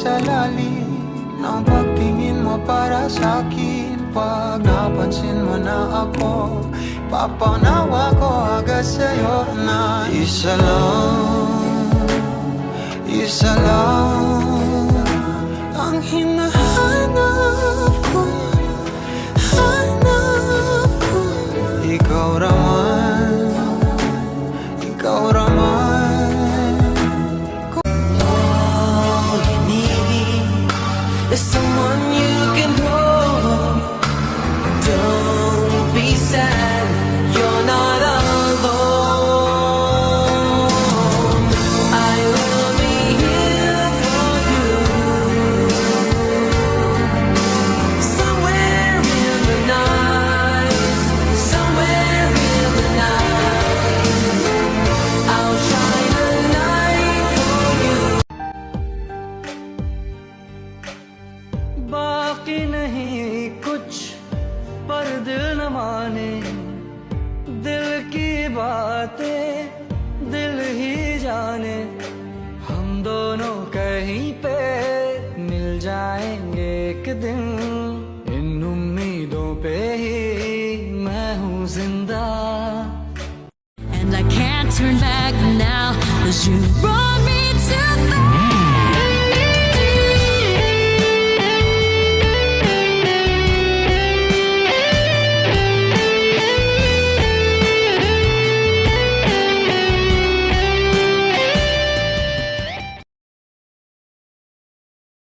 sa lalim ng pagtingin mo para sa'kin. Pag napansin mo na ako, papanawa ko agad sa'yo na isa lang ang hinahanap ko, hanap ko. Ikaw raman, ikaw raman. All you need is someone you can hold. Don't be sad, you're not alone. I will be here for you. Somewhere in the night, somewhere in the night, I'll shine a light for you. बाकी नहीं कुछ पर दिल न माने, दिल की बातें दिल ही जाने। हम दोनों कहीं पे मिल जाएंगे एक दिन, इन उम्मीदों पे ही मैं हूँ जिंदा। And I can't turn back now, 'cause you